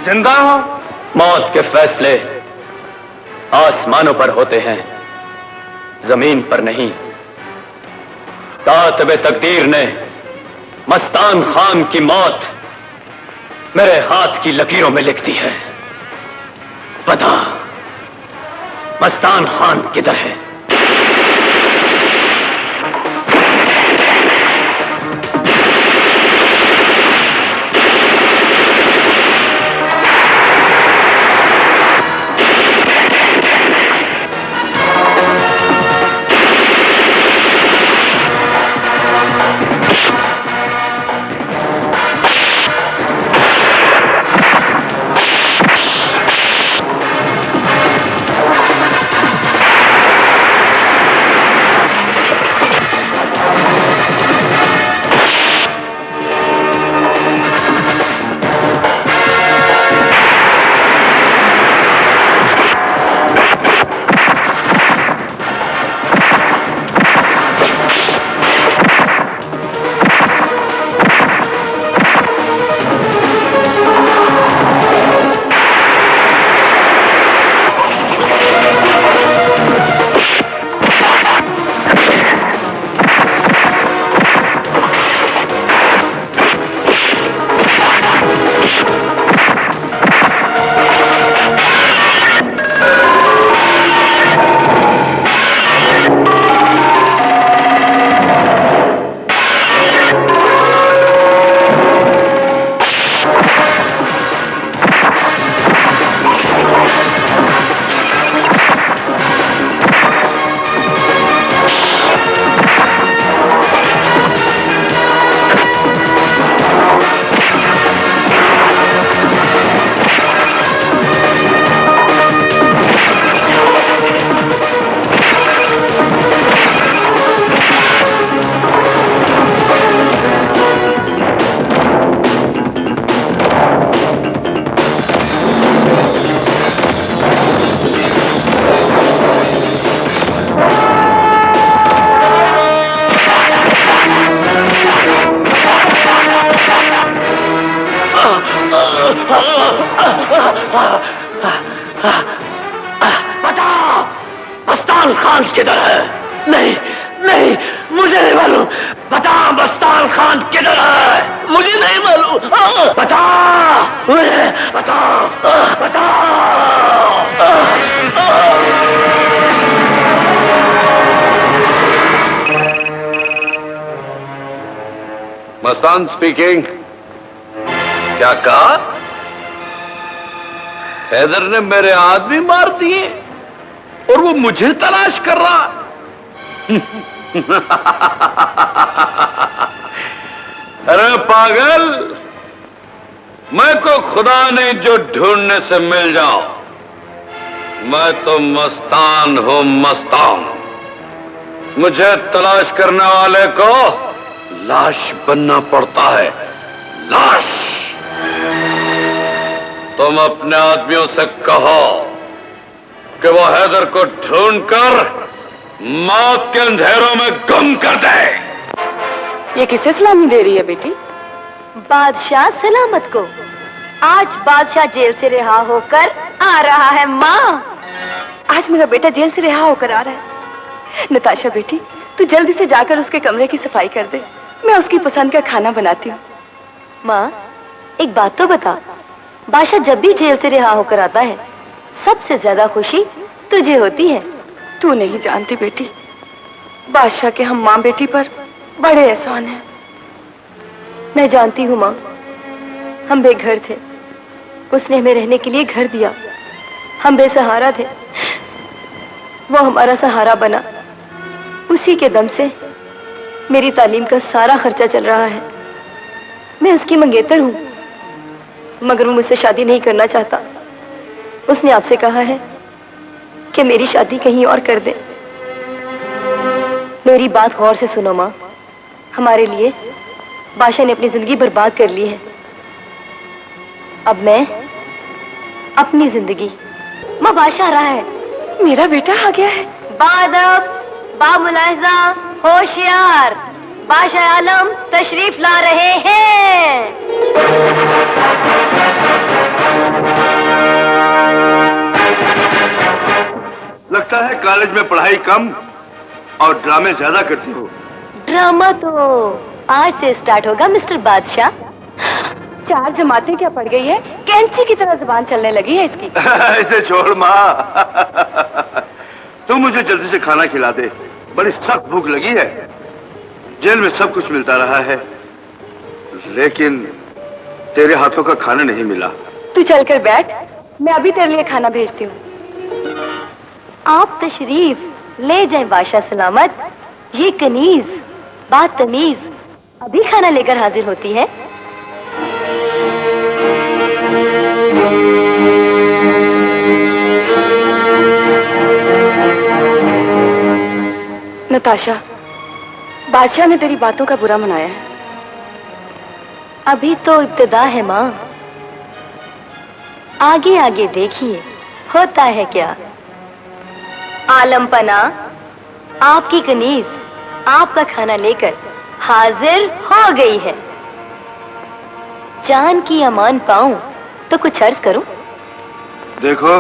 जिंदा हो। मौत के फैसले आसमानों पर होते हैं, जमीन पर नहीं। कातिबे तकदीर ने मस्तान खान की मौत मेरे हाथ की लकीरों में लिख दी है। बता, मस्तान खान किधर है? बता, मस्तान खान किधर है? नहीं नहीं, मुझे नहीं मालूम। बता, मस्तान खान किधर है? मुझे नहीं मालूम। बता मुझे, बता बता। मस्तान स्पीकिंग। क्या कहा? हैदर ने मेरे आदमी मार दिए और वो मुझे तलाश कर रहा। अरे पागल, मैं को खुदा नहीं जो ढूंढने से मिल जाऊं। मैं तो मस्तान हूं, मस्तान। मुझे तलाश करने वाले को लाश बनना पड़ता है, लाश। तुम अपने आदमियों से कहो कि वो हैदर को ढूंढकर मौत के अंधेरों में गुम कर दे। ये किसे सलामी दे रही है बेटी? बादशाह सलामत को। आज बादशाह जेल से रिहा होकर आ रहा है। माँ, आज मेरा बेटा जेल से रिहा होकर आ रहा है। नताशा बेटी, तू जल्दी से जाकर उसके कमरे की सफाई कर दे। मैं उसकी पसंद का खाना बनाती हूँ। माँ, एक बात तो बता, बादशाह जब भी जेल से रिहा होकर आता है, सबसे ज्यादा खुशी तुझे होती है। तू नहीं जानती बेटी, बादशाह के हम माँ बेटी पर बड़े एहसान हैं। मैं जानती हूँ माँ, हम बेघर थे, उसने हमें रहने के लिए घर दिया। हम बेसहारा थे, वो हमारा सहारा बना। उसी के दम से मेरी तालीम का सारा खर्चा चल रहा है। मैं उसकी मंगेतर हूँ, मगर वो मुझसे शादी नहीं करना चाहता। उसने आपसे कहा है कि मेरी शादी कहीं और कर दे। मेरी बात गौर से सुनो माँ, हमारे लिए बादशाह ने अपनी जिंदगी बर्बाद कर ली है। अब मैं अपनी जिंदगी। माँ, बादशाह आ रहा है। मेरा बेटा आ गया है। बादब, बामुलाहिजा, होशियार। बादशाह आलम तशरीफ ला रहे हैं। लगता है कॉलेज में पढ़ाई कम और ड्रामे ज्यादा करती हो। ड्रामा तो आज से स्टार्ट होगा मिस्टर बादशाह। 4 जमातें क्या पड़ गई है, कैंची की तरह जुबान चलने लगी है इसकी। इसे छोड़ माँ। तू मुझे जल्दी से खाना खिला दे, बड़ी सख्त भूख लगी है। जेल में सब कुछ मिलता रहा है, लेकिन तेरे हाथों का खाना नहीं मिला। तू चलकर बैठ, मैं अभी तेरे लिए खाना भेजती हूँ। आप तशरीफ ले जाएं बादशाह सलामत। ये कनीज बदतमीज अभी खाना लेकर हाजिर होती है। नताशा, बादशाह ने तेरी बातों का बुरा मनाया है। अभी तो इब्तिदा है माँ, आगे आगे देखिए होता है क्या। आलम पना, आपकी कनीज आपका खाना लेकर हाजिर हो गई है। जान की अमान पाऊं तो कुछ अर्ज करूं। देखो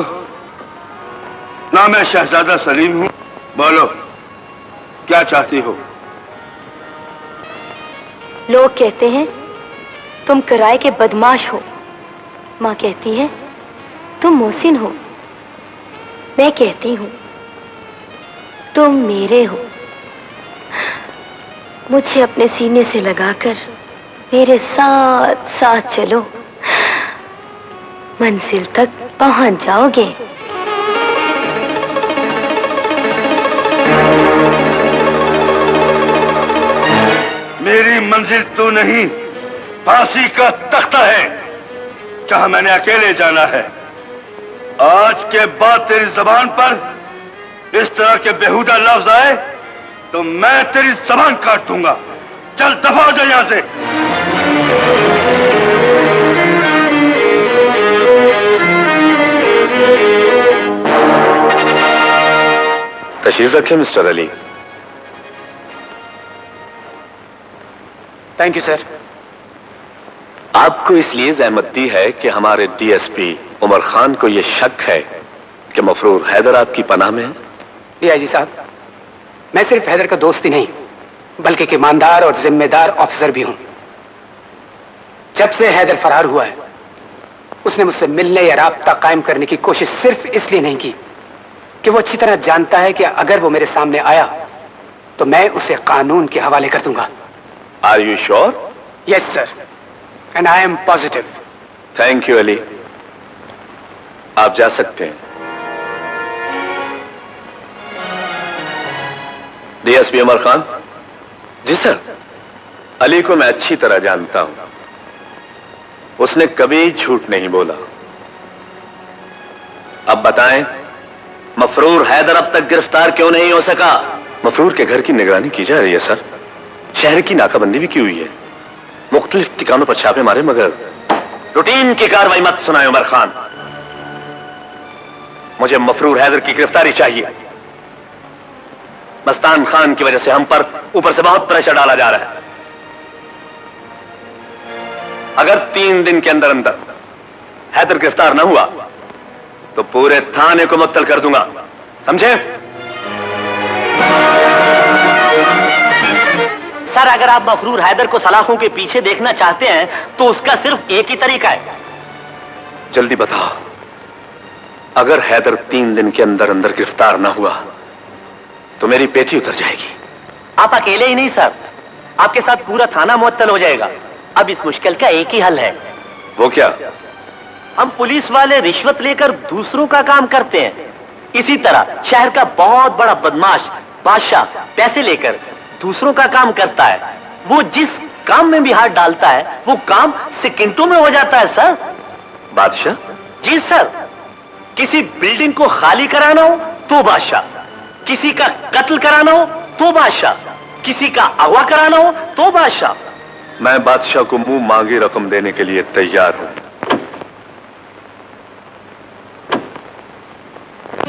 ना, मैं शहजादा सलीम हूं। बोलो क्या चाहती हो। लोग कहते हैं तुम किराए के बदमाश हो, माँ कहती है तुम मोहसिन हो, मैं कहती हूं तुम मेरे हो। मुझे अपने सीने से लगाकर मेरे साथ साथ चलो, मंजिल तक पहुंच जाओगे। मेरी मंजिल तू नहीं, फांसी का तख्ता है जहां मैंने अकेले जाना है। आज के बाद तेरी जबान पर इस तरह के बेहुदा लफ्ज आए तो मैं तेरी जबान काट दूंगा। चल दफा हो जा यहां से। तशरीफ रखें mister Ali. Thank you sir. आपको इसलिए जहमत दी है कि हमारे डीएसपी उमर खान को यह शक है कि मफरूर हैदर आपकी पनाह में है। डीआईजी साहब, मैं सिर्फ हैदर का दोस्त ही नहीं बल्कि एक ईमानदार और जिम्मेदार ऑफिसर भी हूं। जब से हैदर फरार हुआ है उसने मुझसे मिलने या राब्ता कायम करने की कोशिश सिर्फ इसलिए नहीं की कि वो अच्छी तरह जानता है कि अगर वो मेरे सामने आया तो मैं उसे कानून के हवाले कर दूंगा। Are you sure? Yes sir, and I am positive. Thank you Ali, आप जा सकते हैं। डीएसपी उमर खान। जी सर। अली को मैं अच्छी तरह जानता हूं, उसने कभी झूठ नहीं बोला। अब बताएं, मफरूर हैदर अब तक गिरफ्तार क्यों नहीं हो सका? मफरूर के घर की निगरानी की जा रही है सर, शहर की नाकाबंदी भी की हुई है, मुख्तलिफ ठिकानों पर छापे मारे, मगर रूटीन की कार्रवाई मत सुनाए उमर खान। मुझे मफरूर हैदर की गिरफ्तारी चाहिए। मस्तान खान की वजह से हम पर ऊपर से बहुत प्रेशर डाला जा रहा है। अगर 3 दिन के अंदर अंदर हैदर गिरफ्तार न हुआ तो पूरे थाने को मुअत्तल कर दूंगा, समझे? सर, अगर आप मफरूर हैदर को सलाखों के पीछे देखना चाहते हैं तो उसका सिर्फ एक ही तरीका है। जल्दी बताओ, अगर हैदर 3 दिन के अंदर अंदर गिरफ्तार ना हुआ तो मेरी पेटी उतर जाएगी। आप अकेले ही नहीं सर, आपके साथ पूरा थाना मुअत्तल हो जाएगा। अब इस मुश्किल का एक ही हल है। वो क्या? हम पुलिस वाले रिश्वत लेकर दूसरों का काम करते हैं। इसी तरह शहर का बहुत बड़ा बदमाश बादशाह पैसे लेकर दूसरों का काम करता है। वो जिस काम में भी हाथ डालता है वो काम सेकंडों में हो जाता है सर। बादशाह? जी सर, किसी बिल्डिंग को खाली कराना हो तो बादशाह, किसी का कत्ल कराना हो तो बादशाह, किसी का अगवा कराना हो तो बादशाह। मैं बादशाह को मुंह मांगी रकम देने के लिए तैयार हूं।